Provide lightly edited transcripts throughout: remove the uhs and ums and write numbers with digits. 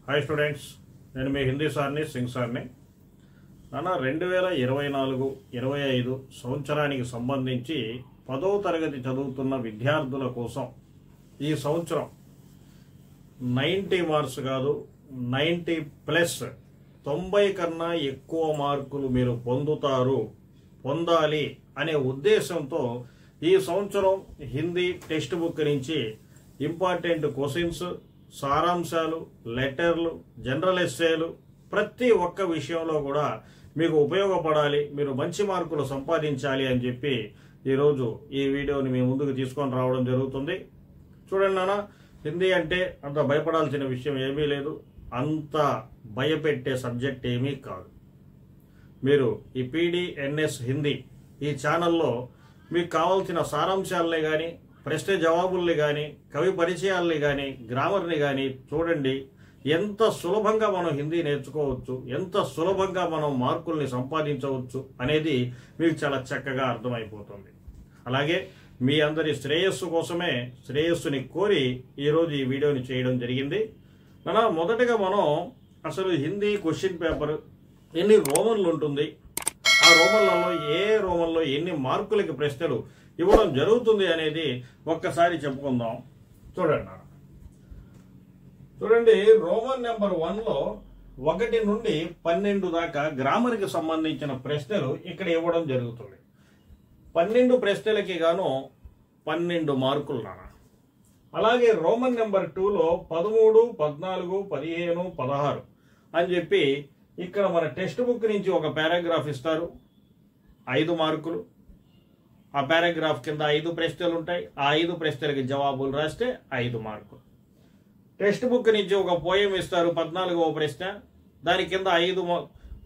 Hi students, నేను మీ హిందీ సార్ని సింగ్ సార్ని. నాన్న 2024-25 సంవత్సరానికి సంబంధించి 10వ తరగతి చదువుతున్న విద్యార్థుల కోసం ఈ సంవత్సరం 90 మార్క్స్ కాదు 90+ 90 కన్నా ఎక్కువ మార్కులు మీరు పొందాలి అనే ఉద్దేశంతో ఈ సంవత్సరం హిందీ టెక్స్ట్ బుక్ నుంచి ఇంపార్టెంట్ క్వశ్చన్స్, సారాంశాలు, లెటర్లు, జనరల్ ఎస్సేలు ప్రతి ఒక్క విషయంలో కూడా మీకు ఉపయోగపడాలి, మీరు మంచి మార్కులు సంపాదించాలి అని చెప్పి ఈరోజు ఈ వీడియోని మీ ముందుకు తీసుకొని రావడం జరుగుతుంది. చూడండి నాన్న, హిందీ అంటే అంత భయపడాల్సిన విషయం ఏమీ లేదు, అంత భయపెట్టే సబ్జెక్ట్ ఏమీ కాదు. మీరు ఈ పీడీఎన్ఎస్ హిందీ ఈ ఛానల్లో మీకు కావాల్సిన సారాంశాలని కానీ, ప్రశ్న జవాబుల్ని కానీ, కవి పరిచయాల్ని కానీ, గ్రామర్ని కానీ చూడండి. ఎంత సులభంగా మనం హిందీ నేర్చుకోవచ్చు, ఎంత సులభంగా మనం మార్కుల్ని సంపాదించవచ్చు అనేది మీకు చాలా చక్కగా అర్థమైపోతుంది. అలాగే మీ అందరి శ్రేయస్సు కోసమే, శ్రేయస్సుని కోరి ఈరోజు ఈ వీడియోని చేయడం జరిగింది. మొదటగా మనం అసలు హిందీ క్వశ్చన్ పేపర్ ఎన్ని రోమన్లు ఉంటుంది, ఆ రోమన్లలో ఎన్ని మార్కులకి ప్రశ్నలు ఇవ్వడం జరుగుతుంది అనేది ఒక్కసారి చెప్పుకుందాం. చూడండి, రోమన్ నెంబర్ 1లో 1 నుండి 12 దాకా గ్రామర్కి సంబంధించిన ప్రశ్నలు ఇక్కడ ఇవ్వడం జరుగుతుంది. 12 ప్రశ్నలకి గాను 12 మార్కులు నాన్న. అలాగే రోమన్ నెంబర్ 2లో 13, 14, 15, 16 అని చెప్పి ఇక్కడ మన టెక్స్ట్ బుక్ నుంచి ఒక పారాగ్రాఫ్ ఇస్తారు, 5 మార్కులు. ఆ పారాగ్రాఫ్ కింద 5 ప్రశ్నలు ఉంటాయి, ఆ 5 ప్రశ్నలకి జవాబులు రాస్తే 5 మార్కులు. టెక్స్ట్ బుక్ నుంచి ఒక పోయం ఇస్తారు, 14వ ప్రశ్న, దాని కింద 5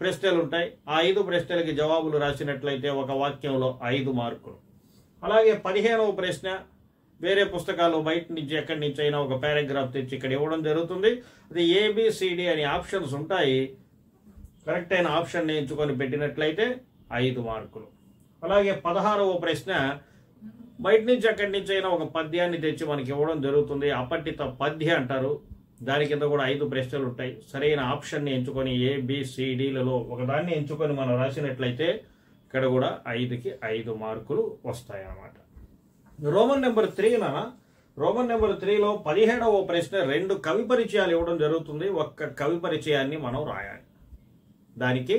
ప్రశ్నలు ఉంటాయి, ఆ 5 ప్రశ్నలకి జవాబులు రాసినట్లయితే ఒక వాక్యంలో 5 మార్కులు. అలాగే 15వ ప్రశ్న వేరే పుస్తకాలు బయట నుంచి ఎక్కడి నుంచి అయినా ఒక పారాగ్రాఫ్ తెచ్చి ఇక్కడ ఇవ్వడం జరుగుతుంది. అది ABCD అనే ఆప్షన్స్ ఉంటాయి, కరెక్ట్ అయిన ఆప్షన్ ఎంచుకొని పెట్టినట్లయితే 5 మార్కులు. అలాగే 16వ ప్రశ్న బయట నుంచి ఎక్కడి నుంచి అయినా ఒక పద్యాన్ని తెచ్చి మనకి ఇవ్వడం జరుగుతుంది, అపఠిత పద్య అంటారు. దాని కింద కూడా 5 ప్రశ్నలు ఉంటాయి. సరైన ఆప్షన్ని ఎంచుకొని ABCDలలో ఒకదాన్ని ఎంచుకొని మనం రాసినట్లయితే ఇక్కడ కూడా 5కి 5 మార్కులు వస్తాయి అన్నమాట. రోమన్ నెంబర్ 3 రోమన్ నెంబర్ 3లో 17వ ప్రశ్న 2 కవి పరిచయాలు ఇవ్వడం జరుగుతుంది. ఒక్క కవి పరిచయాన్ని మనం రాయాలి, దానికి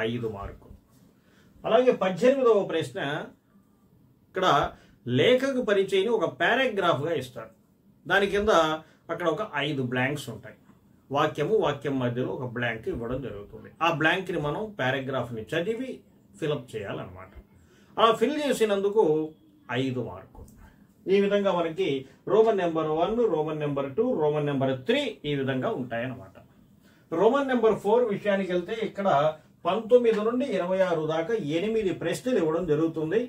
5 మార్కులు. అలాగే 18వ ప్రశ్న ఇక్కడ లేఖకు పరిచయం ఒక పారాగ్రాఫ్గా ఇస్తారు, దాని కింద అక్కడ ఒక 5 బ్లాంక్స్ ఉంటాయి. వాక్యం మధ్యలో ఒక బ్లాంక్ ఇవ్వడం జరుగుతుంది. ఆ బ్లాంక్ని మనం పారాగ్రాఫ్ని చదివి ఫిలప్ చేయాలన్నమాట. అలా ఫిల్ చేసినందుకు 5 మార్కులు. ఈ విధంగా మనకి Roman number 1, Roman number 2, Roman number 3 ఈ విధంగా ఉంటాయన్నమాట. రోమన్ నెంబర్ 4 విషయానికి వెళ్తే ఇక్కడ 19 నుండి 26 దాకా 8 ప్రశ్నలు ఇవ్వడం జరుగుతుంది.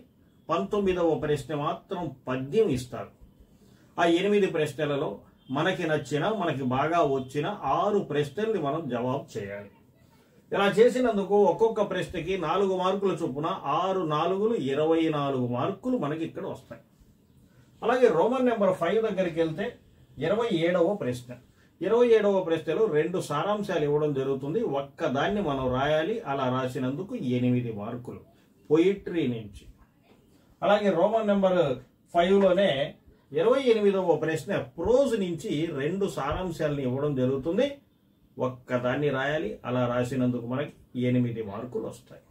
19వ ప్రశ్న మాత్రం పద్యం ఇస్తారు. ఆ 8 ప్రశ్నలలో మనకి నచ్చిన, మనకి బాగా వచ్చిన 6 ప్రశ్నల్ని మనం జవాబు చేయాలి. ఇలా చేసినందుకు ఒక్కొక్క ప్రశ్నకి 4 మార్కుల చొప్పున 6 4లు 24 మార్కులు మనకి ఇక్కడ వస్తాయి. అలాగే రోమన్ నెంబర్ 5 దగ్గరికి వెళ్తే 27వ ప్రశ్న. 27వ ప్రశ్నలో 2 సారాంశాలు ఇవ్వడం జరుగుతుంది, ఒక్కదాన్ని మనం రాయాలి. అలా రాసినందుకు 8 మార్కులు పొయిట్రీ నుంచి. అలాగే రోమన్ నెంబర్ 5లోనే 28వ ప్రశ్న ప్రోజ్ నుంచి 2 సారాంశాలను ఇవ్వడం జరుగుతుంది, ఒక్కదాన్ని రాయాలి. అలా రాసినందుకు మనకి 8 మార్కులు వస్తాయి.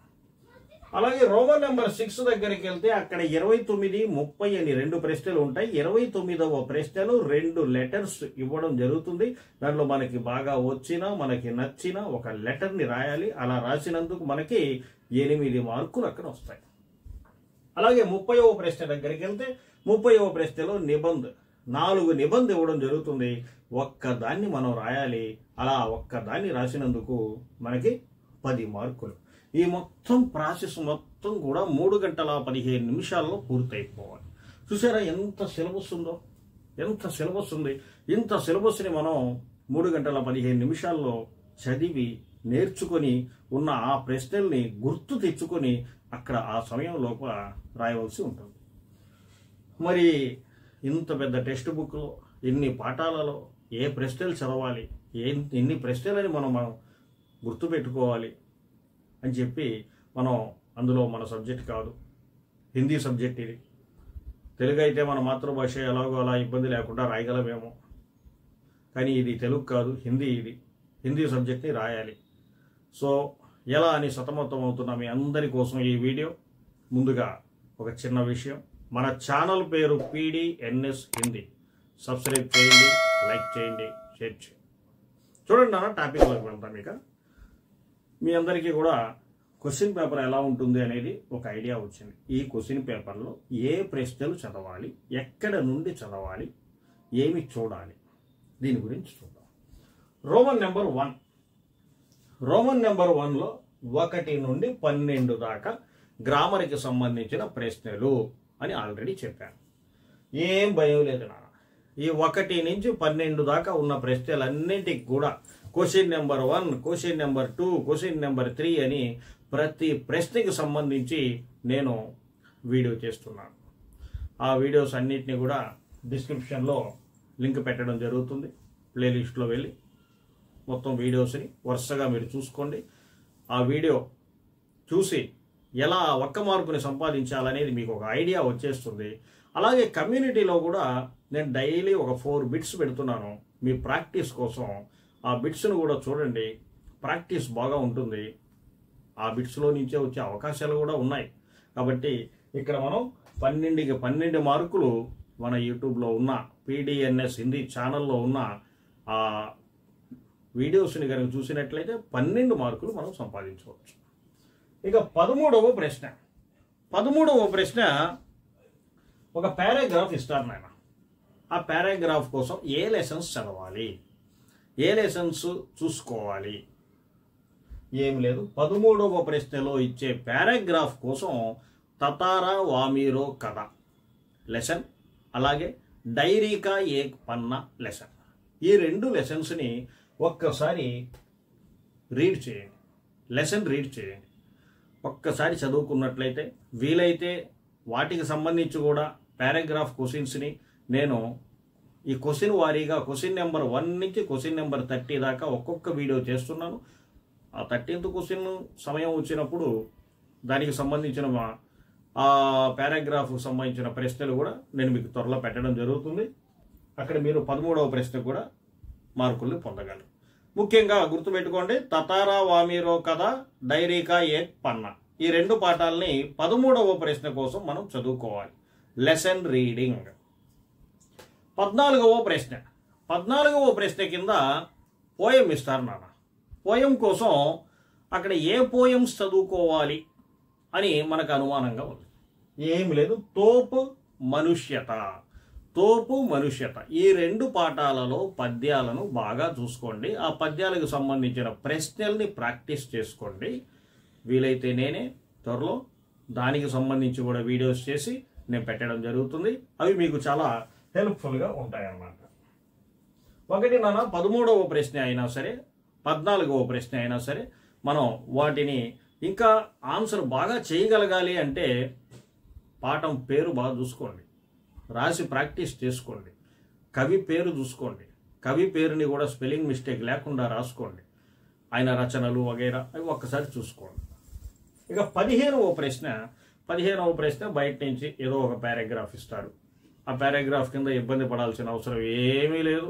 అలాగే రోమన్ నెంబర్ 6 దగ్గరికి వెళ్తే అక్కడ 29, 30 అని 2 ప్రశ్నలు ఉంటాయి. 29వ ప్రశ్నలో 2 లెటర్స్ ఇవ్వడం జరుగుతుంది. దాంట్లో మనకి బాగా వచ్చిన, మనకి నచ్చిన ఒక లెటర్ని రాయాలి. అలా రాసినందుకు మనకి 8 మార్కులు అక్కడ వస్తాయి. అలాగే 30వ ప్రశ్న దగ్గరికి వెళ్తే 30వ ప్రశ్నలో 4 నిబంధ ఇవ్వడం జరుగుతుంది, ఒక్కదాన్ని మనం రాయాలి. అలా ఒక్కదాన్ని రాసినందుకు మనకి 10 మార్కులు. ఈ మొత్తం ప్రాసెస్ మొత్తం కూడా 3 గంటల 15 నిమిషాల్లో పూర్తయిపోవాలి. చూసారా ఎంత సిలబస్ ఉందో, ఎంత సిలబస్ ఉంది. ఇంత సిలబస్ని మనం 3 గంటల 15 నిమిషాల్లో చదివి నేర్చుకొని ఉన్న ఆ ప్రశ్నల్ని గుర్తు తెచ్చుకొని అక్కడ ఆ సమయం లోపల రాయవలసి ఉంటుంది. మరి ఇంత పెద్ద టెక్స్ట్ బుక్లో ఇన్ని పాఠాలలో ఏ ప్రశ్నలు చదవాలి, ఎన్ని ప్రశ్నలని మనం గుర్తుపెట్టుకోవాలి అని చెప్పి మనం అందులో మన సబ్జెక్ట్ కాదు, హిందీ సబ్జెక్ట్ ఇది. తెలుగు అయితే మన మాతృభాష ఎలాగో అలా ఇబ్బంది లేకుండా రాయగలమేమో, కానీ ఇది తెలుగు కాదు, హిందీ. ఇది హిందీ సబ్జెక్ట్ని రాయాలి. సో ఎలా అని సతమతం అవుతున్నా మీ అందరి కోసం ఈ వీడియో. ముందుగా ఒక చిన్న విషయం, మన ఛానల్ పేరు PDNS హిందీ. సబ్స్క్రైబ్ చేయండి, లైక్ చేయండి, షేర్ చేయండి. చూడండి నాన్న, టాపిక్లోకి వెళ్తాం. ఇక మీ అందరికీ కూడా క్వశ్చన్ పేపర్ ఎలా ఉంటుంది అనేది ఒక ఐడియా వచ్చింది. ఈ క్వశ్చన్ పేపర్లో ఏ ప్రశ్నలు చదవాలి, ఎక్కడ నుండి చదవాలి, ఏమి చూడాలి, దీని గురించి చూద్దాం. Roman number 1. రోమన్ నెంబర్ 1లో 1 నుండి 12 దాకా గ్రామర్కి సంబంధించిన ప్రశ్నలు అని ఆల్రెడీ చెప్పాను. ఏం భయం లేదు నాన్న. ఈ 1 నుంచి 12 దాకా ఉన్న ప్రశ్నలన్నింటికి కూడా question number 1, question number 2, question number 3 అని ప్రతి ప్రశ్నకి సంబంధించి నేను వీడియో చేస్తున్నాను. ఆ వీడియోస్ అన్నిటిని కూడా డిస్క్రిప్షన్లో లింక్ పెట్టడం జరుగుతుంది. ప్లేలిస్ట్లో వెళ్ళి మొత్తం వీడియోస్ని వరుసగా మీరు చూసుకోండి. ఆ వీడియో చూసి ఎలా 1 మార్కుని సంపాదించాలనేది మీకు ఒక ఐడియా వచ్చేస్తుంది. అలాగే కమ్యూనిటీలో కూడా నేను డైలీ ఒక 4 బిట్స్ పెడుతున్నాను మీ ప్రాక్టీస్ కోసం. ఆ బిట్స్ను కూడా చూడండి, ప్రాక్టీస్ బాగా ఉంటుంది. ఆ బిట్స్లో నుంచే వచ్చే అవకాశాలు కూడా ఉన్నాయి. కాబట్టి ఇక్కడ మనం 12కి 12 మార్కులు మన యూట్యూబ్లో ఉన్న PDNS హిందీ ఛానల్లో ఉన్న ఆ వీడియోస్ని కనుక చూసినట్లయితే 12 మార్కులు మనం సంపాదించవచ్చు. ఇక 13వ ప్రశ్న. 13వ ప్రశ్న ఒక పారాగ్రాఫ్ ఇస్తారు నాయన. ఆ పారాగ్రాఫ్ కోసం ఏ లెసన్స్ చదవాలి, ఏ లెసన్స్ చూసుకోవాలి, ఏం లేదు. 13వ ప్రశ్నలో ఇచ్చే పారాగ్రాఫ్ కోసం తతారా వామీరో కథ లెసన్, అలాగే డైరీ కా ఏక్ పన్నా లెసన్, ఈ 2 లెసన్స్ని ఒక్కసారి రీడ్ చేయండి. లెసన్ రీడ్ చేయండి. ఒక్కసారి చదువుకున్నట్లయితే వీలైతే వాటికి సంబంధించి కూడా పారాగ్రాఫ్ క్వశ్చన్స్ని నేను ఈ క్వశ్చన్ వారీగా క్వశ్చన్ నెంబర్ 1 నుంచి క్వశ్చన్ నెంబర్ 30 దాకా ఒక్కొక్క వీడియో చేస్తున్నాను. ఆ 13th క్వశ్చన్ సమయం వచ్చినప్పుడు దానికి సంబంధించిన ఆ పారాగ్రాఫ్కు సంబంధించిన ప్రశ్నలు కూడా నేను మీకు త్వరలో పెట్టడం జరుగుతుంది. అక్కడ మీరు 13వ ప్రశ్న కూడా మార్కుల్ని పొందగలరు. ముఖ్యంగా గుర్తుపెట్టుకోండి, తతారా వామీరో కథ, డైరీ కా ఏక్ పన్నా, ఈ 2 పాఠాలని 13వ ప్రశ్న కోసం మనం చదువుకోవాలి. Lesson reading. 14వ ప్రశ్న. 14వ ప్రశ్న కింద పోయం ఇస్తారు నాన్న. పోయం కోసం అక్కడ ఏ పోయమ్స్ చదువుకోవాలి అని మనకు అనుమానంగా ఉంది. ఏమి లేదు, తోపు మనుష్యత, తోపు మనుష్యత, ఈ 2 పాఠాలలో పద్యాలను బాగా చూసుకోండి. ఆ పద్యాలకు సంబంధించిన ప్రశ్నల్ని ప్రాక్టీస్ చేసుకోండి. వీలైతే నేనే త్వరలో దానికి సంబంధించి కూడా వీడియోస్ చేసి నేను పెట్టడం జరుగుతుంది. అవి మీకు చాలా హెల్ప్ఫుల్గా ఉంటాయన్నమాట. ఒకటి నాన్న, 13వ ప్రశ్న అయినా సరే 14వ ప్రశ్న అయినా సరే మనం వాటిని ఇంకా ఆన్సర్ బాగా చేయగలగాలి అంటే పాఠం పేరు బాగా చూసుకోండి, రాసి ప్రాక్టీస్ చేసుకోండి. కవి పేరు చూసుకోండి, కవి పేరుని కూడా స్పెల్లింగ్ మిస్టేక్ లేకుండా రాసుకోండి. ఆయన రచనలు వగైరా అవి ఒక్కసారి చూసుకోండి. ఇక 15వ ప్రశ్న. 15వ ప్రశ్న బయట నుంచి ఏదో ఒక పారాగ్రాఫ్ ఇస్తారు. ఆ పారాగ్రాఫ్ కింద ఇబ్బంది పడాల్సిన అవసరం ఏమీ లేదు.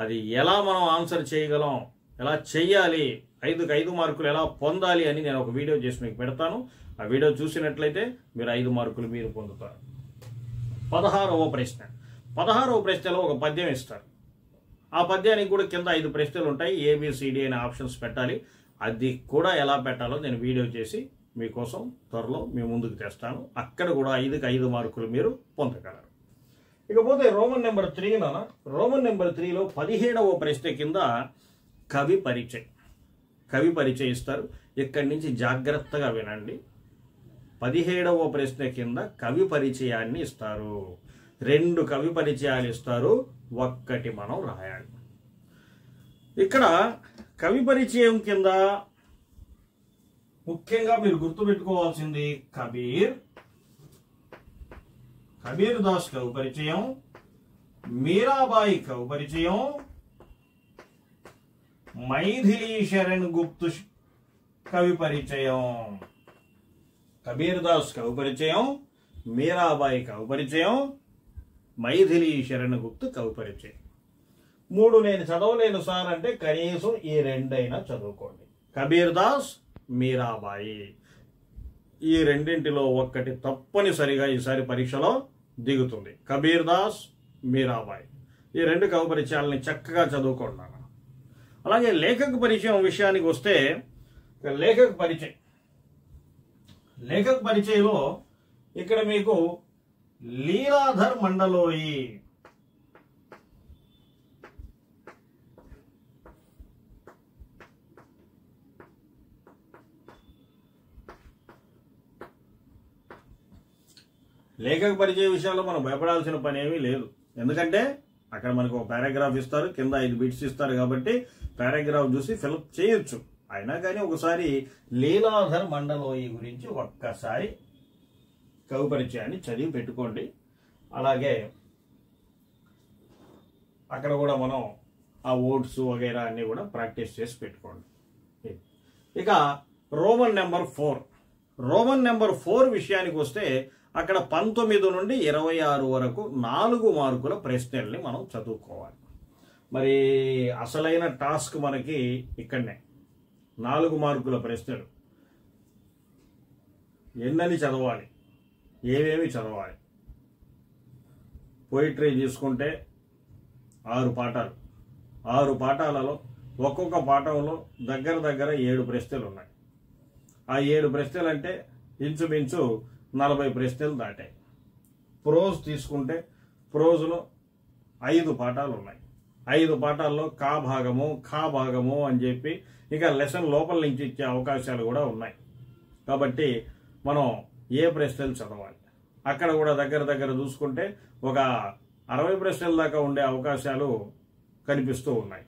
అది ఎలా మనం ఆన్సర్ చేయగలం, ఎలా చెయ్యాలి, 5కి 5 మార్కులు ఎలా పొందాలి అని నేను ఒక వీడియో చేసి మీకు పెడతాను. ఆ వీడియో చూసినట్లయితే మీరు 5 మార్కులు మీరు పొందుతారు. 16వ ప్రశ్న. 16వ ప్రశ్నలో ఒక పద్యం ఇస్తారు. ఆ పద్యానికి కూడా కింద 5 ప్రశ్నలు ఉంటాయి. ABCD అనే ఆప్షన్స్ పెట్టాలి. అది కూడా ఎలా పెట్టాలో నేను వీడియో చేసి మీకోసం త్వరలో మీ ముందుకు తెస్తాను. అక్కడ కూడా 5కి 5 మార్కులు మీరు పొందగలరు. ఇకపోతే రోమన్ నెంబర్ 3 నాన్న. రోమన్ నెంబర్ 3లో 17వ ప్రశ్న కింద కవి పరిచయం, కవి పరిచయం ఇస్తారు. ఇక్కడి నుంచి జాగ్రత్తగా వినండి. 17వ ప్రశ్న కింద కవి పరిచయాన్ని ఇస్తారు. 2 కవి పరిచయాలు ఇస్తారు, ఒక్కటి మనం రాయాలి. ఇక్కడ కవి పరిచయం కింద ముఖ్యంగా మీరు గుర్తుపెట్టుకోవాల్సింది కబీర్, కబీర్ దాస్ కవి పరిచయం, మీరాబాయి కవి పరిచయం, మైథిలి శరణ్ గుప్తు కవి పరిచయం, కబీర్ దాస్ కవి పరిచయం, మీరాబాయి కవి పరిచయం, మైథిలి శరణ్ గుప్తు కవి పరిచయం. 3 నేను చదవలేను సార్ అంటే కనీసం ఈ 2 అయినా చదువుకోండి. కబీర్ దాస్, మీరాబాయి, ఈ రెండింటిలో ఒక్కటి తప్పనిసరిగా ఈసారి పరీక్షలో దిగుతుంది. కబీర్ దాస్, మీరాబాయి, ఈ 2 కవి పరిచయాలని చక్కగా చదువుకున్నాను. అలాగే లేఖక పరిచయం విషయానికి వస్తే, లేఖక పరిచయంలో ఇక్కడ మీకు లీలాధర్ మండలోయి, లేఖక పరిచయ విషయాల్లో మనం భయపడాల్సిన పని ఏమీ లేదు. ఎందుకంటే అక్కడ మనకు ఒక పారాగ్రాఫ్ ఇస్తారు, కింద 5 బిట్స్ ఇస్తారు కాబట్టి పారాగ్రాఫ్ చూసి ఫిలప్ చేయొచ్చు. అయినా కానీ ఒకసారి లీలాధర్ మండలోయి గురించి ఒక్కసారి కవి పరిచయాన్ని చదివి పెట్టుకోండి. అలాగే అక్కడ కూడా మనం ఆ వర్డ్స్ వగైరా అన్ని కూడా ప్రాక్టీస్ చేసి పెట్టుకోండి. ఇక రోమన్ నెంబర్ 4 విషయానికి వస్తే అక్కడ 19 నుండి 26 వరకు 4 మార్కుల ప్రశ్నల్ని మనం చదువుకోవాలి. మరి అసలైన టాస్క్ మనకి ఇక్కడనే 4 మార్కుల ప్రశ్నలు. ఎన్నని చదవాలి, ఏమేమి చదవాలి? పోయిటరీ తీసుకుంటే 6 పాఠాలు, 6 పాఠాలలో ఒక్కొక్క పాఠంలో దగ్గర 7 ప్రశ్నలు ఉన్నాయి. ఆ 7 ప్రశ్నలు అంటే ఇంచుమించు 40 ప్రశ్నలు దాటాయి. ప్రోజ్ తీసుకుంటే ప్రోజ్లో 5 పాఠాలు ఉన్నాయి. 5 పాఠాల్లో కా భాగము, ఖా భాగము అని చెప్పి ఇక లెసన్ లోపల నుంచి ఇచ్చే అవకాశాలు కూడా ఉన్నాయి. కాబట్టి మనం ఏ ప్రశ్నలు చదవాలి, అక్కడ కూడా దగ్గర చూసుకుంటే ఒక 60 ప్రశ్నల దాకా ఉండే అవకాశాలు కనిపిస్తూ ఉన్నాయి.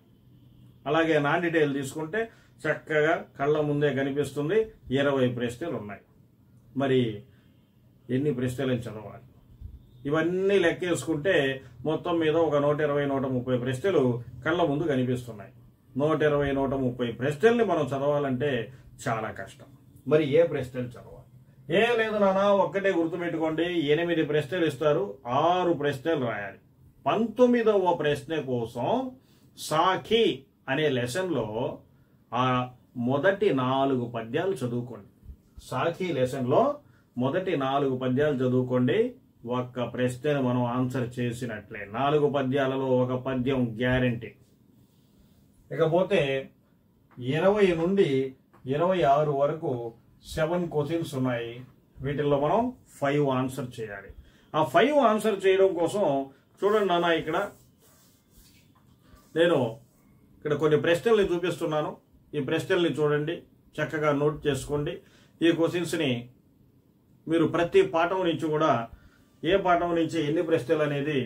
అలాగే నాన్ డీటెయిల్ తీసుకుంటే చక్కగా కళ్ళ ముందే కనిపిస్తుంది, 20 ప్రశ్నలు ఉన్నాయి. మరి ఎన్ని ప్రశ్నలు చదవాలి? ఇవన్నీ లెక్కేసుకుంటే మొత్తం మీద ఒక 120-130 ప్రశ్నలు కళ్ళ ముందు కనిపిస్తున్నాయి. 120-130 ప్రశ్నల్ని మనం చదవాలంటే చాలా కష్టం. మరి ఏ ప్రశ్నలు చదవాలి? ఏ లేదు నానా, ఒక్కటే గుర్తుపెట్టుకోండి, 8 ప్రశ్నలు ఇస్తారు, 6 ప్రశ్నలు రాయాలి. 19వ ప్రశ్న కోసం సాఖి అనే లెసన్లో ఆ మొదటి 4 పద్యాలు చదువుకోండి. సాఖి లెసన్లో మొదటి 4 పద్యాలు చదువుకోండి. ఒక్క ప్రశ్నను మనం ఆన్సర్ చేసినట్లే. 4 పద్యాలలో ఒక పద్యం గ్యారంటీ. ఇకపోతే 20 నుండి 26 వరకు 7 క్వశ్చన్స్ ఉన్నాయి. వీటిల్లో మనం 5 ఆన్సర్ చేయాలి. ఆ 5 ఆన్సర్ చేయడం కోసం చూడండి నాన్న, నేను ఇక్కడ కొన్ని ప్రశ్నల్ని చూపిస్తున్నాను. ఈ ప్రశ్నల్ని చూడండి, చక్కగా నోట్ చేసుకోండి. ఈ క్వశ్చన్స్ని మీరు ప్రతి పాఠం నుంచి కూడా ఏ పాఠం నుంచి ఎన్ని ప్రశ్నలు అనేది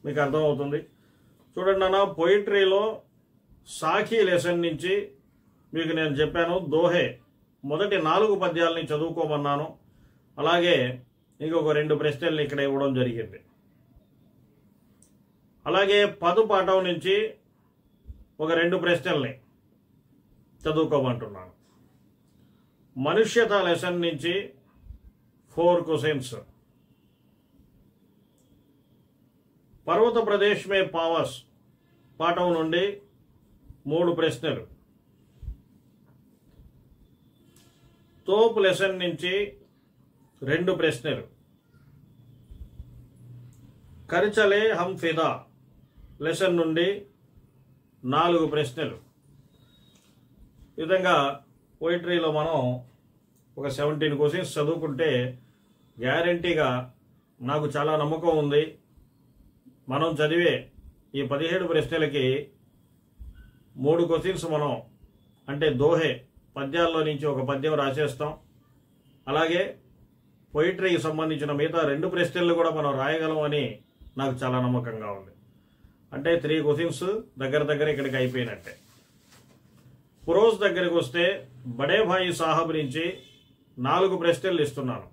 మీకు అర్థమవుతుంది. చూడండి నాన్న, పోయిటరీలో సాఖీ లెసన్ నుంచి మీకు నేను చెప్పాను, దోహే మొదటి 4 పద్యాలని చదువుకోమన్నాను. అలాగే ఇంకొక 2 ప్రశ్నల్ని ఇక్కడ ఇవ్వడం జరిగింది. అలాగే 10 పాఠం నుంచి ఒక 2 ప్రశ్నల్ని చదువుకోమంటున్నాను. మనుష్యత లెసన్ నుంచి 4 క్వశ్చన్స్. పర్వత ప్రదేశ్ మే పావస్ పాఠం నుండి 3 ప్రశ్నలు. తోప్ లెసన్ నుంచి 2 ప్రశ్నలు. కర్చలే హమ్ ఫిదా లెసన్ నుండి 4 ప్రశ్నలు. ఈ విధంగా పోయిటరీలో మనం ఒక 17 క్వశ్చన్స్ చదువుకుంటే గ్యారంటీగా నాకు చాలా నమ్మకం ఉంది, మనం చదివే ఈ 17 ప్రశ్నలకి 3 క్వశ్చన్స్ మనం అంటే దోహే పద్యాల్లో నుంచి ఒక పద్యం రాసేస్తాం. అలాగే పోయిటరీకి సంబంధించిన మిగతా 2 ప్రశ్నలు కూడా మనం రాయగలం అని నాకు చాలా నమ్మకంగా ఉంది. అంటే 3 క్వశ్చన్స్ దగ్గర ఇక్కడికి అయిపోయినట్టే. ప్రోజ్ దగ్గరికి వస్తే బడే భాయి సాహబ్ నుంచి 4 ప్రశ్నలు ఇస్తున్నాను.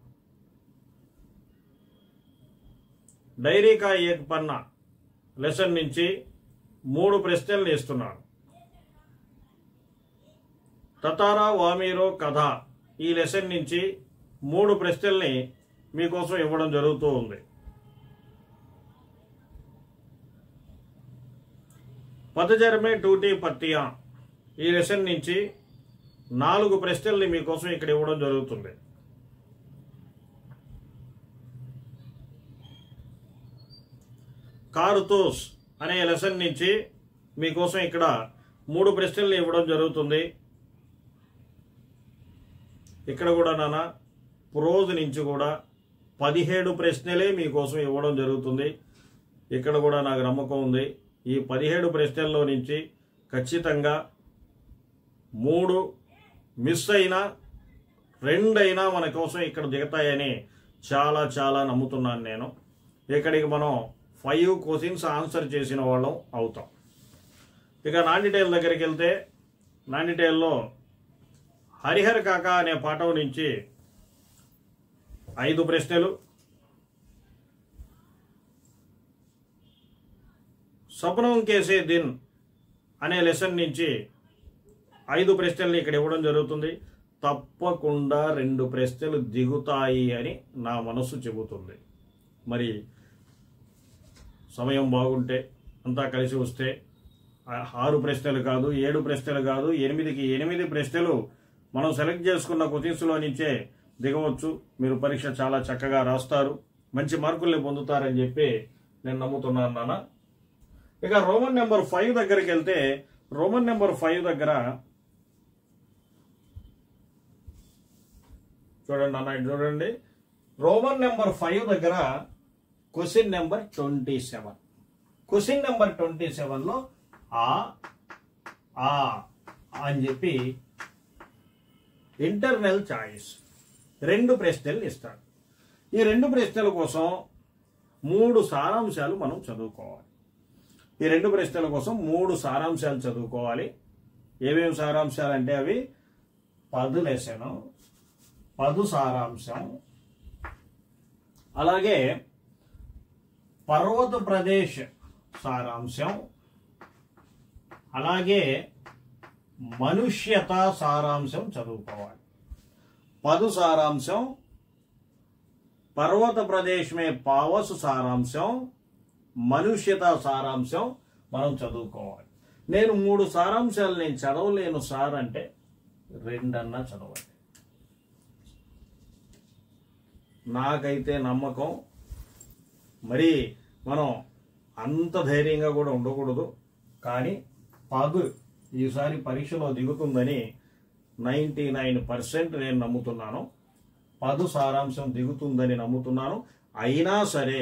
డైరీ కా ఏక్ పన్నా లెసన్ నుంచి 3 ప్రశ్నలు ఇస్తున్నాను. తతారా వామీరో కథ ఈ లెసన్ నుంచి 3 ప్రశ్నల్ని మీకోసం ఇవ్వడం జరుగుతూ ఉంది. పతజర్మే టూటీ పత్తియా ఈ లెసన్ నుంచి 4 ప్రశ్నల్ని మీకోసం ఇక్కడ ఇవ్వడం జరుగుతుంది. కారుతోస్ అనే లెసన్ నుంచి మీకోసం ఇక్కడ 3 ప్రశ్నల్ని ఇవ్వడం జరుగుతుంది. ఇక్కడ కూడా నాన్న ప్రోజ్ నుంచి కూడా 17 ప్రశ్నలే మీకోసం ఇవ్వడం జరుగుతుంది. ఇక్కడ కూడా నాకు నమ్మకం ఉంది ఈ 17 ప్రశ్నల్లో నుంచి ఖచ్చితంగా 3 మిస్ అయినా 2 అయినా మన కోసం ఇక్కడ దిగుతాయని చాలా చాలా నమ్ముతున్నాను నేను. ఇక్కడికి మనం 5 క్వశ్చన్స్ ఆన్సర్ చేసిన వాళ్ళం అవుతాం. ఇక నాండిటైల్ దగ్గరికి వెళ్తే నాండిటైల్లో హరిహర కాక అనే పాఠం నుంచి 5 ప్రశ్నలు, సపనం కేసే దిన్ అనే లెసన్ నుంచి 5 ప్రశ్నల్ని ఇక్కడ ఇవ్వడం జరుగుతుంది. తప్పకుండా 2 ప్రశ్నలు దిగుతాయి అని నా మనసు చెబుతుంది. మరి సమయం బాగుంటే అంతా కలిసి వస్తే 6 ప్రశ్నలు కాదు, 7 ప్రశ్నలు కాదు, 8కి 8 ప్రశ్నలు మనం సెలెక్ట్ చేసుకున్న క్వశ్చన్స్లో నుంచే దిగవచ్చు. మీరు పరీక్ష చాలా చక్కగా రాస్తారు, మంచి మార్కుల్ని పొందుతారని చెప్పి నేను నమ్ముతున్నాను నాన్న. ఇక రోమన్ నెంబర్ 5 దగ్గరికి వెళ్తే రోమన్ నెంబర్ 5 దగ్గర చూడండి అన్న, చూడండి రోమన్ నెంబర్ 5 దగ్గర క్వశ్చన్ నెంబర్ 27. క్వశ్చన్ నెంబర్ 27లో ఆ అని చెప్పి ఇంటర్నల్ చాయిస్ 2 ప్రశ్నలు ఇస్తాడు. ఈ 2 ప్రశ్నల కోసం 3 సారాంశాలు మనం చదువుకోవాలి. ఈ 2 ప్రశ్నల కోసం 3 సారాంశాలు చదువుకోవాలి. ఏమేమి సారాంశాలు అంటే అవి 10 లెసను, 10 సారాంశం, అలాగే పర్వత ప్రదేశ్ సారాంశం, అలాగే మనుష్యత సారాంశం చదువుకోవాలి. 10 సారాంశం, పర్వత ప్రదేశ్ మే పావస్ సారాంశం, మనుష్యత సారాంశం మనం చదువుకోవాలి. నేను 3 సారాంశాలు నేను చదవలేను సార్ అంటే 2 అన్నా చదవండి. నాకైతే నమ్మకం. మరి మనం అంత ధైర్యంగా కూడా ఉండకూడదు, కానీ 10 ఈసారి పరీక్షలో దిగుతుందని 99% నేను నమ్ముతున్నాను. 10 సారాంశం దిగుతుందని నమ్ముతున్నాను. అయినా సరే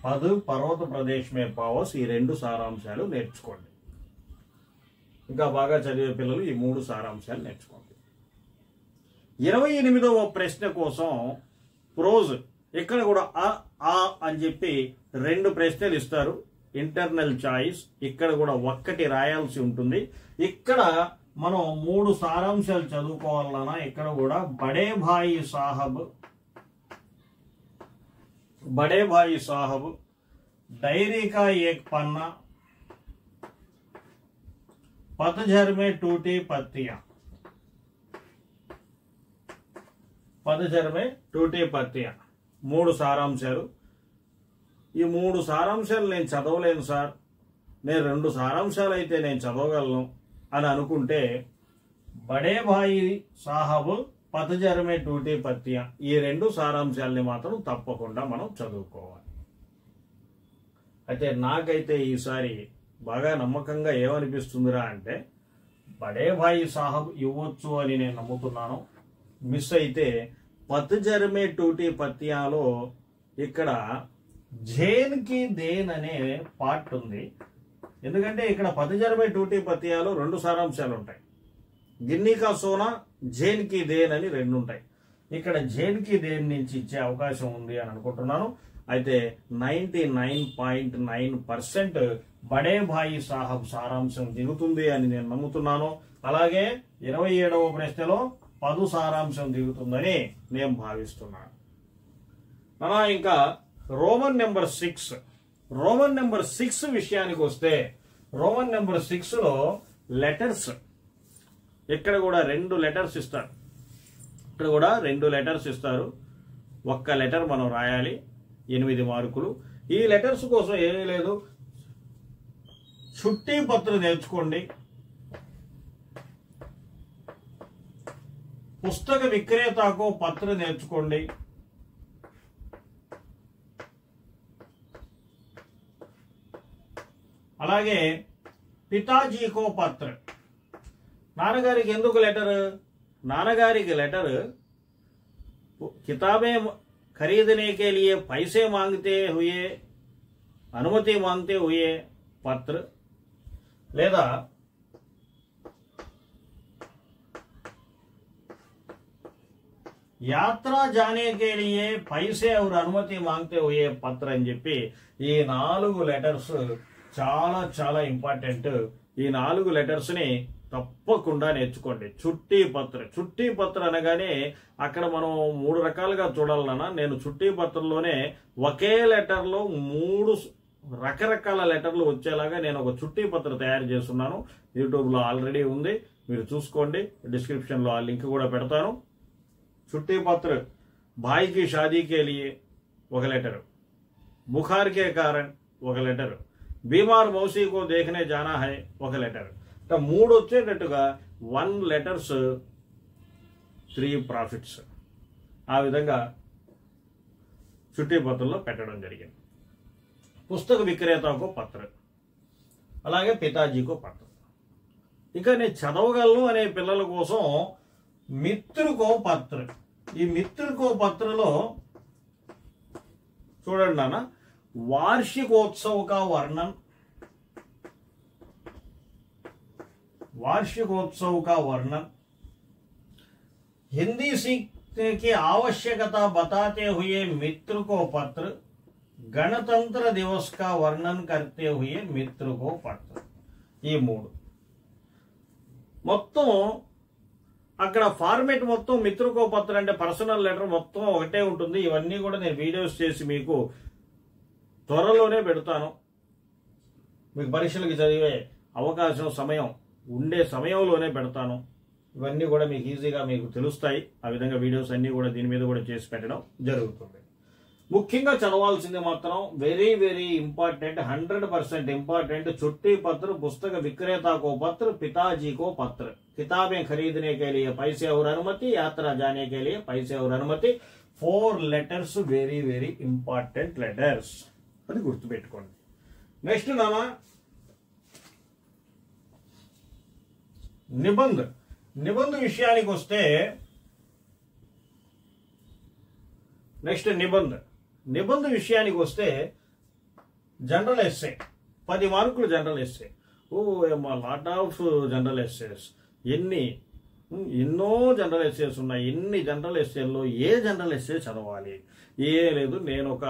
10 పర్వత ప్రదేశ్ మే పావస్ ఈ 2 సారాంశాలు నేర్చుకోండి. ఇంకా బాగా చదివే పిల్లలు ఈ 3 సారాంశాలు నేర్చుకోండి. 28వ ప్రశ్న కోసం ప్రోజ్ ఇక్కడ కూడా ఆ అని చెప్పి 2 ప్రశ్నలు ఇస్తారు. ఇంటర్నల్ చాయిస్ ఇక్కడ కూడా 1 రాయాల్సి ఉంటుంది. ఇక్కడ మనం 3 సారాంశాలు చదువుకోవాలన్నా ఇక్కడ కూడా బడే భాయి సాహబ్ డైరీ కా ఏక్ పన్నా, పతఝర్ మే టూటీ పత్తియా, పతఝర్ మే టూటీ పత్తియా 3 సారాంశాలు. ఈ 3 సారాంశాలు నేను చదవలేను సార్, నేను 2 సారాంశాలు అయితే నేను చదవగలను అని అనుకుంటే బడే భాయి సాహబ్ పతఝర్ మే టూటీ పత్తియా ఈ 2 సారాంశాలని మాత్రం తప్పకుండా మనం చదువుకోవాలి. అయితే నాకైతే ఈసారి బాగా నమ్మకంగా ఏమనిపిస్తుందిరా అంటే బడే భాయి సాహబ్ ఇవ్వచ్చు అని నేను నమ్ముతున్నాను. మిస్ అయితే పతఝర్ మే టూటీ పత్తియాలో ఇక్కడ జైన్ కి దేన్ అనే పార్ట్ ఉంది. ఎందుకంటే ఇక్కడ పతఝర్ మే టూటీ పత్తియాలో 2 సారాంశాలు ఉంటాయి. గిన్నీ కా సోనా, జైన్ కి దేన్ అని 2 ఉంటాయి. ఇక్కడ జైన్ కి దేన్ నుంచి ఇచ్చే అవకాశం ఉంది అని అనుకుంటున్నాను. అయితే 99.9% బడే భాయి సాహబ్ సారాంశం దిగుతుంది అని నేను నమ్ముతున్నాను. అలాగే 27వ ప్రశ్నలో 10 సారాంశం దిగుతుందని నేను భావిస్తున్నాను. ఇంకా రోమన్ నెంబర్ 6 రోమన్ నెంబర్ 6 విషయానికి వస్తే రోమన్ నెంబర్ 6లో లెటర్స్ ఇక్కడ కూడా 2 లెటర్స్ ఇస్తారు. ఇక్కడ కూడా 2 లెటర్స్ ఇస్తారు. ఒక్క లెటర్ మనం రాయాలి. 8 మార్కులు. ఈ లెటర్స్ కోసం ఏమీ లేదు, చుట్టి పత్ర నేర్చుకోండి, పుస్తక విక్రేతకో పత్ర నేర్చుకోండి, అలాగే పితాజీకో పత్ర. నాన్నగారికి ఎందుకు లెటర్? नानागारी लेटर किताबें खरीदने के लिए पैसे मांगते हुए अनुमति मांगते हुए पत्र లేదా यात्रा जाने के लिए पैसे और अनुमति मांगते हुए पत्र అని చెప్పి ఈ 4 లెటర్స్ చాలా చాలా ఇంపార్టెంట్. ఈ 4 లెటర్స్ ని తప్పకుండా నేర్చుకోండి. చుట్టి పత్ర అనగానే అక్కడ మనం 3 రకాలుగా చూడాలన్నా, నేను చుట్టి పత్రలోనే ఒకే లెటర్ లో 3 రకరకాల లెటర్లు వచ్చేలాగా నేను ఒక చుట్టి పత్ర తయారు చేస్తున్నాను. యూట్యూబ్ లో ఆల్రెడీ ఉంది, మీరు చూసుకోండి. డిస్క్రిప్షన్ లో ఆ లింక్ కూడా పెడతాను. చుట్టి పత్ర भाई की शादी के लिए ఒక లెటర్, बुखार के कारण ఒక లెటర్, बीमार मौसी को देखने जाना है ఒక లెటర్. 3 వచ్చేటట్టుగా 1 లెటర్స్ 3 ప్రాఫిట్స్ ఆ విధంగా చుట్టి పత్రలో పెట్టడం జరిగింది. పుస్తక విక్రేతకో పత్ర, అలాగే పితాజీకో పత్ర. ఇక నేను చదవగలను అనే పిల్లల కోసం మిత్రుకో పత్ర. ఈ మిత్రుకో పత్రలో చూడండి నాన్న, वार्षिकोत्सव का वर्णन, वार्षिकोत्सव का वर्णन, हिंदी सीखने की आवश्यकता बताते हुए मित्र को पत्र, गणतंत्र दिवस का वर्णन करते हुए मित्र को पत्र. ఈ 3 మొత్తం అక్కడ ఫార్మేట్ మొత్తం మిత్రుకో పత్ర అంటే పర్సనల్ లెటర్ మొత్తం ఒకటే ఉంటుంది. ఇవన్నీ కూడా నేను వీడియోస్ చేసి మీకు త్వరలోనే పెడతాను. మీకు పరీక్షలకు చదివే అవకాశం సమయం ఉండే సమయంలోనే పెడతాను. ఇవన్నీ కూడా మీకు ఈజీగా మీకు తెలుస్తాయి. ఆ విధంగా వీడియోస్ అన్ని కూడా దీని మీద కూడా చేసి పెట్టడం జరుగుతుంది. ముఖ్యంగా చదవాల్సింది మాత్రం వెరీ వెరీ ఇంపార్టెంట్, 100% ఇంపార్టెంट. చుట్టి पत्र, पुस्तक विक्रेता को पत्र, पिताजी को पत्र, किताबें खरीदने के लिए पैसे और अनुमति, यात्रा जाने के लिए पैसे और अनुमति. 4 letters very very important letters, అది గుర్తుపెట్టుకోండి. నెక్స్ట్ నానా నిబంధ విషయానికి వస్తే, నెక్స్ట్ నిబంధ విషయానికి వస్తే జనరల్ ఎస్సే 10 మార్కులు general essay. Lot of general essays. ఎన్నో జనరల్ ఎస్సేస్ ఉన్నాయి. ఎన్ని జనరల్ ఎస్సేల్లో ఏ జనరల్ ఎస్సే చదవాలి? ఏ లేదు, నేను ఒక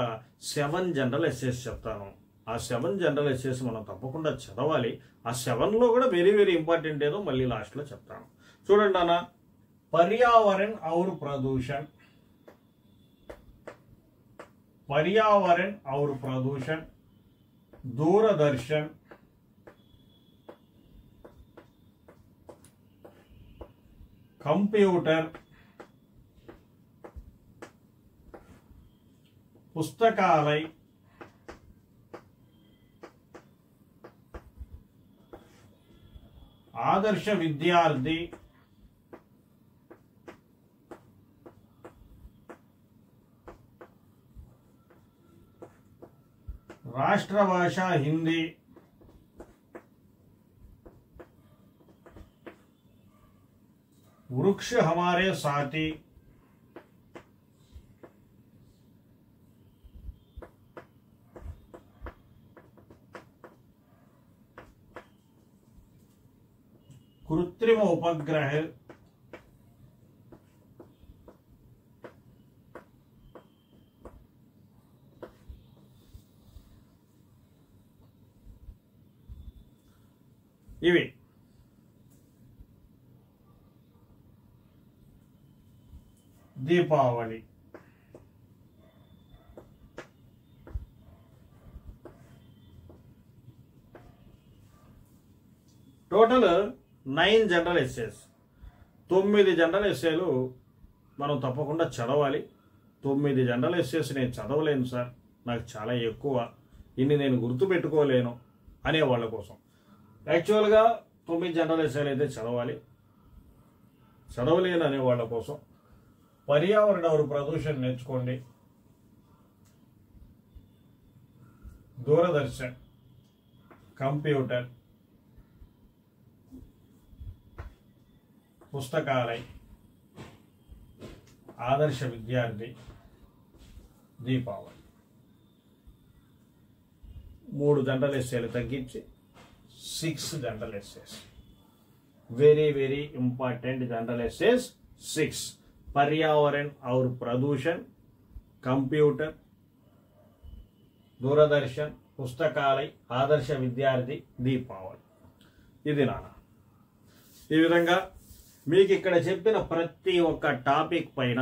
7 జనరల్ ఎస్సేస్ చెప్తాను. ఆ 7 జనరల్ ఎస్సేస్ మనం తప్పకుండా చదవాలి. ఆ 7లో కూడా వెరీ వెరీ ఇంపార్టెంట్ ఏదో మళ్ళీ లాస్ట్లో చెప్తాను. చూడండి అన్న, पर्यावरण और प्रदूषण, पर्यावरण और प्रदूषण, दूरदर्शन, कंप्यूटर, पुस्तकालय, आदर्श विद्यार्थी, राष्ट्रभाषा हिंदी, वृक्ष हमारे साथी, कृत्रिम उपग्रह, ఇవి Deepavali. Total 9 general essays. 9 general ఎస్సేలు మనం తప్పకుండా చదవాలి. 9 జనరల్ ఎస్సేస్ నేను చదవలేను సార్, నాకు చాలా ఎక్కువ, ఇన్ని నేను గుర్తుపెట్టుకోలేను అనే వాళ్ళ కోసం. యాక్చువల్గా 9 జనరల్ ఎస్సేలు అయితే చదవలేను అనే వాళ్ళ కోసం पर्यावरण और प्रदूषण నేర్చుకోండి, दूरदर्शन, कंप्यूटर, पुस्तकालय, आदर्श विद्यार्थी, दीपावली 3 जनरल एस्सेలు తగ్గించి 6 general access. Very very important general access 6. पर्यावरण और प्रदूषण, कंप्यूटर, दूरदर्शन, पुस्तकालय, आदर्श विद्यार्थी, दीपावली. ఇది నాన్న. ఈ విధంగా మీకు ఇక్కడ చెప్పిన ప్రతి ఒక్క టాపిక్ పైన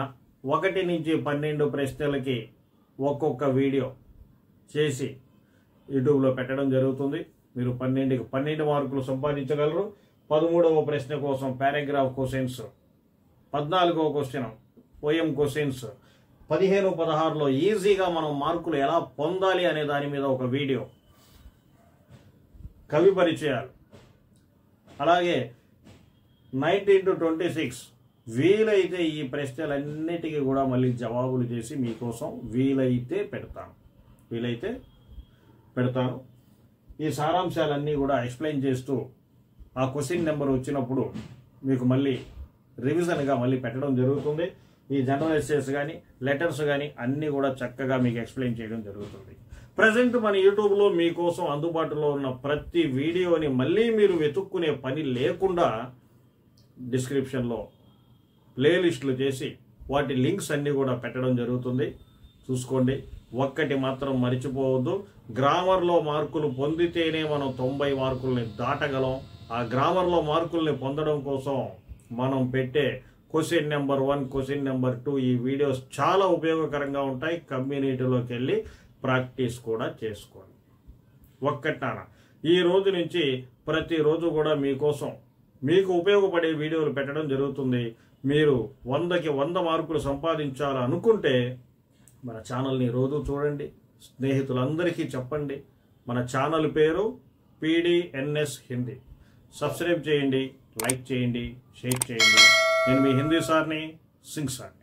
1 నుంచి 12 ప్రశ్నలకి ఒక్కొక్క వీడియో చేసి యూట్యూబ్లో పెట్టడం జరుగుతుంది. మీరు 12కి 12 మార్కులు సంపాదించగలరు. 13వ ప్రశ్న కోసం పారాగ్రాఫ్ క్వశ్చన్స్, 14వ క్వశ్చన్ పోయం క్వశ్చన్స్, 15, 16లో ఈజీగా మనం మార్కులు ఎలా పొందాలి అనే దాని మీద ఒక వీడియో, కవి పరిచయాలు, అలాగే 19 to 26 వీలైతే ఈ ప్రశ్నలన్నిటికీ కూడా మళ్ళీ జవాబులు చేసి మీకోసం వీలైతే పెడతాను. ఈ సారాంశాలన్నీ కూడా ఎక్స్ప్లెయిన్ చేస్తూ ఆ క్వశ్చన్ నెంబర్ వచ్చినప్పుడు మీకు మళ్ళీ రివిజన్గా మళ్ళీ పెట్టడం జరుగుతుంది. ఈ జనరల్ ఎస్సేస్ కానీ లెటర్స్ కానీ అన్నీ కూడా చక్కగా మీకు ఎక్స్ప్లెయిన్ చేయడం జరుగుతుంది. ప్రజెంట్ మన యూట్యూబ్లో మీకోసం అందుబాటులో ఉన్న ప్రతి వీడియోని మళ్ళీ మీరు వెతుక్కునే పని లేకుండా డిస్క్రిప్షన్లో ప్లేలిస్టులు చేసి వాటి లింక్స్ అన్నీ కూడా పెట్టడం జరుగుతుంది, చూసుకోండి. ఒక్కటి మాత్రం మర్చిపోవద్దు, గ్రామర్లో మార్కులు పొందితేనే మనం 90 మార్కుల్ని దాటగలం. ఆ గ్రామర్లో మార్కుల్ని పొందడం కోసం మనం పెట్టే క్వశ్చన్ నెంబర్ 1, క్వశ్చన్ నెంబర్ 2 ఈ వీడియోస్ చాలా ఉపయోగకరంగా ఉంటాయి. కమ్యూనిటీలోకి వెళ్ళి ప్రాక్టీస్ కూడా చేసుకోండి. ఒక్కటానా ఈ రోజు నుంచి ప్రతిరోజు కూడా మీకోసం మీకు ఉపయోగపడే వీడియోలు పెట్టడం జరుగుతుంది. మీరు 100కి 100 మార్కులు సంపాదించాలనుకుంటే మన ఛానల్ని రోజు చూడండి, స్నేహితులందరికీ చెప్పండి. మన ఛానల్ పేరు PDNS హిందీ. సబ్స్క్రైబ్ చేయండి, లైక్ చేయండి, షేర్ చేయండి. నేను మీ హిందీ సార్ని, సింగ్ సార్.